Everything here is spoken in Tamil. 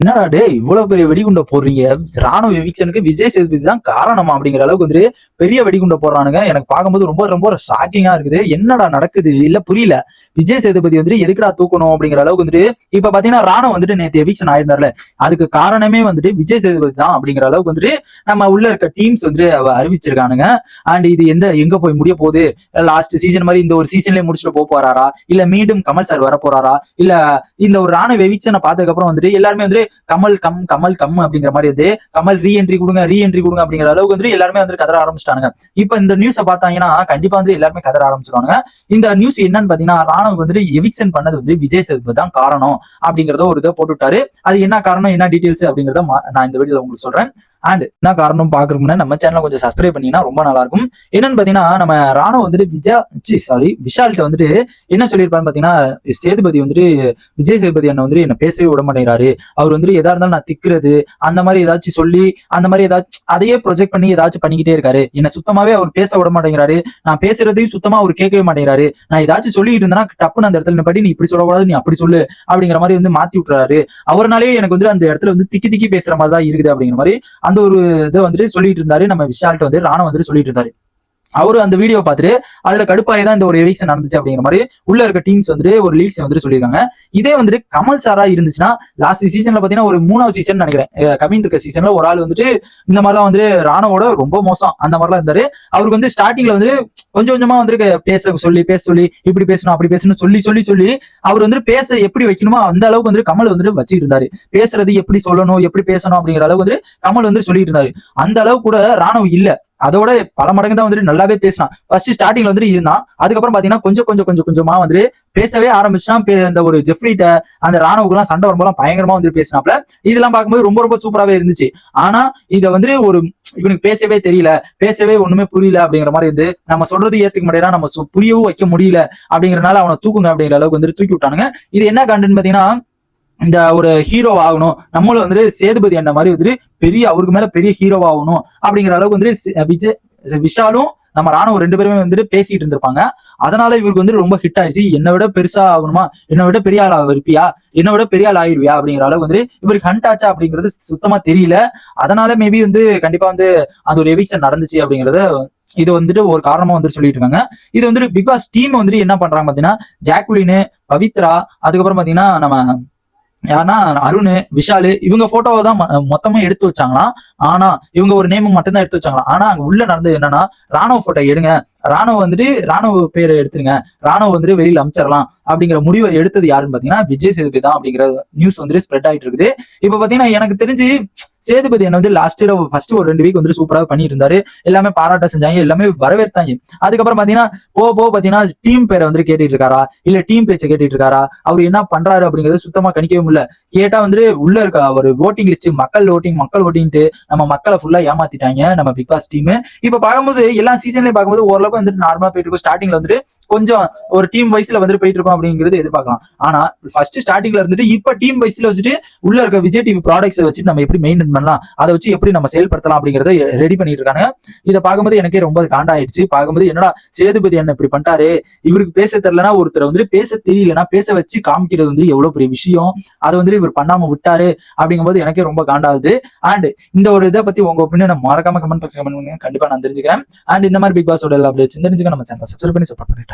என்னடா டே இவ்வளவு பெரிய வெடிகுண்ட போடுறீங்க, ராணுவ எவிக்ஷனுக்கு விஜய் சேதுபதி தான் காரணமா அப்படிங்கிற அளவுக்கு வந்துட்டு பெரிய வெடிகுண்ட போடுறானுங்க. எனக்கு பார்க்கும்போது ரொம்ப ரொம்ப ஷாக்கிங்கா இருக்குது. என்னடா நடக்குது இல்ல புரியல. விஜய் சேதுபதி வந்துட்டு எதுக்குடா தூக்கணும் அப்படிங்கிற அளவுக்கு வந்துட்டு இப்ப பாத்தீங்கன்னா ராணுவ வந்துட்டு நேற்று எவிக்ஷன் ஆயிருந்தார்ல, அதுக்கு காரணமே வந்துட்டு விஜய் சேதுபதி தான் அப்படிங்கிற அளவுக்கு வந்துட்டு நம்ம உள்ள இருக்க டீம்ஸ் வந்துட்டு அறிவிச்சிருக்கானுங்க. அண்ட் இது எங்க போய் முடிய போகுது, லாஸ்ட் சீசன் மாதிரி இந்த ஒரு சீசன்லயே முடிச்சுட்டு போறாரா, இல்ல மீண்டும் கமல் சார் வர போறாரா, இல்ல இந்த ஒரு ராணுவ எவிக்ஷனை பார்த்ததுக்கு அப்புறம் வந்துட்டு எல்லாருமே வந்து கமல் கமல் அப்படிங்கிற மாதிரி வந்து கமல் ரீஎன்ட்ரி கொடுங்க அப்படிங்கிற அளவுக்கு வந்து எல்லாருமே வந்து கதற ஆரம்பிச்சிட்டாங்க. இப்ப இந்த நியூஸை பார்த்தாங்கன்னா கண்டிப்பா வந்து எல்லாருமே கதற ஆரம்பிச்சிருவாங்க. இந்த நியூஸ் என்னன்னு பாத்தீங்கன்னா, ராணுவ வந்துட்டு எவிக்ஷன் பண்ணது வந்து விஜய் சேதுபதி தான் காரணம் அப்படிங்கறத ஒரு இதை போட்டு விட்டாரு. அது என்ன காரணம் என்ன டீடைல்ஸ் அப்படிங்கறத நான் இந்த வீடியோல உங்களுக்கு சொல்றேன். அண்ட் என்ன காரணம் பாக்குறோம்னா நம்ம சேனலை கொஞ்சம் சப்ஸ்கிரைப் பண்ணீங்கன்னா ரொம்ப நல்லா இருக்கும். என்னன்னு பாத்தீங்கன்னா, நம்ம ராணுவ வந்துட்டு விஷால்கிட்ட வந்துட்டு என்ன சொல்லியிருப்பாருன்னு பாத்தீங்கன்னா, சேதுபதி வந்துட்டு விஜய் சேதுபதி என்ன வந்து என்ன பேசவே விட மாட்டேங்கிறாரு, அவர் வந்து எதா இருந்தாலும் நான் திக்கிறது அந்த மாதிரி ஏதாச்சும் சொல்லி அந்த மாதிரி ஏதாச்சும் அதையே ப்ரொஜெக்ட் பண்ணி ஏதாச்சும் பண்ணிக்கிட்டே இருக்காரு, என்ன சுத்தமாவே அவர் பேச விட மாட்டேங்கிறாரு, நான் பேசுறதையும் சுத்தமா அவர் கேட்கவே மாட்டேங்கிறாரு, நான் ஏதாச்சும் சொல்லிட்டு இருந்தேன்னா டப்புன்னு அந்த இடத்துல படி நீ இப்படி சொல்லக்கூடாது நீ அப்படி சொல்லு அப்படிங்கிற மாதிரி வந்து மாத்தி விட்டுறாரு. அவர்னாலே எனக்கு வந்து அந்த இடத்துல வந்து திக்கி திக்கி பேசுற மாதிரி தான் இருக்குது அப்படிங்கிற மாதிரி அந்த ஒரு இதை வந்துட்டு சொல்லிட்டு இருந்தாரு. நம்ம விஷால்ட்ட வந்து ராணுவ வந்துட்டு சொல்லிட்டு இருந்தாரு. அவரு அந்த வீடியோ பார்த்துட்டு அதுல கடுப்பாய் தான் இந்த ஒரு எவிக்ஷன் நடந்துச்சு அப்படிங்கிற மாதிரி உள்ள இருக்க டீம்ஸ் வந்துட்டு ஒரு லீக்ஸ் வந்துட்டு சொல்லியிருக்காங்க. இதே வந்துட்டு கமல் சாரா இருந்துச்சுன்னா லாஸ்ட் சீசன்ல பாத்தீங்கன்னா ஒரு 3வது சீசன் நினைக்கிறேன், கமிங் இருக்க சீசன்ல ஒரு ஆள் வந்துட்டு இந்த மாதிரிலாம் வந்து ராணுவோட ரொம்ப மோசம் அந்த மாதிரிலாம் இருந்தாரு. அவருக்கு வந்து ஸ்டார்டிங்ல வந்து கொஞ்சம் கொஞ்சமா வந்து பேச சொல்லி இப்படி பேசணும் அப்படி பேசணும் சொல்லி அவர் வந்து பேச எப்படி வைக்கணுமோ அந்த அளவுக்கு வந்து கமல் வந்துட்டு வச்சுட்டு இருந்தாரு. பேசுறது எப்படி சொல்லணும் எப்படி பேசணும் அப்படிங்கிற அளவுக்கு வந்து கமல் வந்து சொல்லிட்டு இருந்தாரு. அந்த அளவுக்கு கூட ராணுவ இல்ல, அதோட பல மடங்கு தான் வந்துட்டு நல்லாவே பேசினான். ஃபர்ஸ்ட் ஸ்டார்டிங்ல வந்துட்டு இருந்தான், அதுக்கப்புறம் பாத்தீங்கன்னா கொஞ்சமா வந்துட்டு பேசவே ஆரம்பிச்சான். இந்த ஒரு ஜெஃப்ரிட்ட அந்த ராணுவக்குலாம் சண்டை வரும்போது பயங்கரமா வந்து பேசினாப்ல. இதெல்லாம் பார்க்கும்போது ரொம்ப ரொம்ப சூப்பராகவே இருந்துச்சு. ஆனா இதை வந்துட்டு ஒரு இவனுக்கு பேசவே தெரியல, பேசவே ஒண்ணுமே புரியல அப்படிங்கிற மாதிரி இருந்து நம்ம சொல்றது ஏத்துக்க முடியாது, நம்ம புரியவும் வைக்க முடியல அப்படிங்கறனால அவனை தூக்குங்க அப்படிங்கிற அளவுக்கு வந்து தூக்கி விட்டானுங்க. இது என்ன கண்டென்ட் பாத்தீங்கன்னா, இந்த ஒரு ஹீரோ ஆகணும் நம்மளும் வந்து சேதுபதி என்ன மாதிரி வந்து பெரிய அவருக்கு மேல பெரிய ஹீரோ ஆகணும் அப்படிங்கிற அளவுக்கு வந்து விஷாலும் நம்ம ராணுவ 2 பேருமே வந்துட்டு பேசிட்டு இருந்திருப்பாங்க. அதனால இவருக்கு வந்து ரொம்ப ஹிட் ஆயிடுச்சு. என்னை விட பெருசா ஆகணுமா, என்னை விட பெரிய ஆள் இருப்பியா, என்னை விட பெரிய ஆள் ஆயிருவியா அப்படிங்கிற அளவுக்கு வந்து இவருக்கு ஹண்ட் ஆச்சா அப்படிங்கிறது சுத்தமா தெரியல. அதனால மேபி வந்து கண்டிப்பா வந்து அது ஒரு எவிக்ஷன் நடந்துச்சு அப்படிங்கறத இது வந்துட்டு ஒரு காரணமா வந்து சொல்லிட்டு இருக்காங்க. இது வந்துட்டு பிக் பாஸ் டீம் வந்துட்டு என்ன பண்றாங்க பாத்தீங்கன்னா, ஜாக்குலின், பவித்ரா, அதுக்கப்புறம் பாத்தீங்கன்னா நம்ம யாருன்னா அருண், விஷாலு இவங்க போட்டோவை தான் மொத்தமா எடுத்து வச்சாங்களாம். ஆனா இவங்க ஒரு நேம் மட்டும் தான் எடுத்து வச்சாங்களாம். ஆனா அங்க உள்ள நடந்தது என்னன்னா, ராணுவ போட்டோ எடுங்க, ராணுவ வந்துட்டு ராணுவ பேரை எடுத்துருங்க, ராணுவ வந்துட்டு வெளியில அமைச்சிடலாம் அப்படிங்கிற முடிவை எடுத்தது யாருன்னு பாத்தீங்கன்னா விஜய் சேதுபதி தான் அப்படிங்கிற நியூஸ் வந்துட்டு ஸ்ப்ரெட் ஆயிட்டு இருக்குது. இப்ப பாத்தீங்கன்னா எனக்கு தெரிஞ்சு சேதுபதி என்ன வந்து லாஸ்ட் இயர் ஃபர்ஸ்ட் ஒரு 2 வீக் வந்து சூப்பரா பண்ணிட்டு இருந்தாரு, எல்லாமே பாராட்ட செஞ்சாங்க, எல்லாமே வரவேற்றாங்க. அதுக்கப்புறம் பாத்தீங்கன்னா போக பாத்தீங்கன்னா டீம் பேரை வந்து கேட்டுட்டு இருக்காரா இல்ல டீம் பேச்சை கேட்டுட்டு இருக்காரா, அவர் என்ன பண்றாரு அப்படிங்கறது சுத்தமா கணிக்கவே முடியல. கேட்டா வந்து உள்ள இருக்க ஒரு ஓட்டிங் லிஸ்ட் மக்கள் ஓட்டிங்ட்டு நம்ம மக்களை ஃபுல்லா ஏமாத்திட்டாங்க நம்ம பிக் பாஸ் டீம். இப்ப பார்க்கும்போது எல்லா சீசன்லயும் பார்க்கும்போது ஓரளவுக்கு வந்துட்டு நார்மலா போயிட்டு இருக்கும். ஸ்டார்டிங்ல வந்துட்டு கொஞ்சம் ஒரு டீம் வைஸ்ல வந்துட்டு போயிட்டு இருக்கோம் அப்படிங்கிறது எதிர்பார்க்கலாம். ஆனா ஃபர்ஸ்ட் ஸ்டார்டிங்ல இருந்துட்டு இப்ப டீம் வைஸ்ல வச்சுட்டு உள்ள இருக்க விஜய் டிவி ப்ராடக்ட்ஸ் வச்சு நம்ம எப்படி மெயின்டைன் பண்ணலாம், அதை வச்சு எப்படி நம்ம செயல்படுத்தலாம் அப்படிங்கறத ரெடி பண்ணிட்டு இருக்காங்க. இதை பார்க்கும்போது எனக்கே ரொம்ப காண்டாயிடுச்சு. பார்க்கும்போது என்னடா சேதுபதி என்ன இப்படி பண்ணிட்டாரு, இவருக்கு பேச தெரியலனா ஒருத்தர் வந்து பேச தெரியலனா பேச வச்சு காமிக்கிறது வந்து எவ்வளவு பெரிய விஷயம், அதை வந்து இவர் பண்ணாம விட்டாரு அப்படிங்கும்போது எனக்கே ரொம்ப காண்டாகுது. அண்ட் இந்த ஒரு இதை பத்தி உங்க ஒப்பீனியன் மறக்காம கமெண்ட் பாக்ஸ் கமெண்ட் பண்ணுங்க, கண்டிப்பா நான் தெரிஞ்சுக்கிறேன். அண்ட் இந்த மாதிரி பிக் பாஸோட எல்லா அப்டேட்ஸ் தெரிஞ்சுக்க நம்ம சேனலை சப்ஸ்கிரைப் பண்ணி சப்போர்ட் பண்ணிட்டு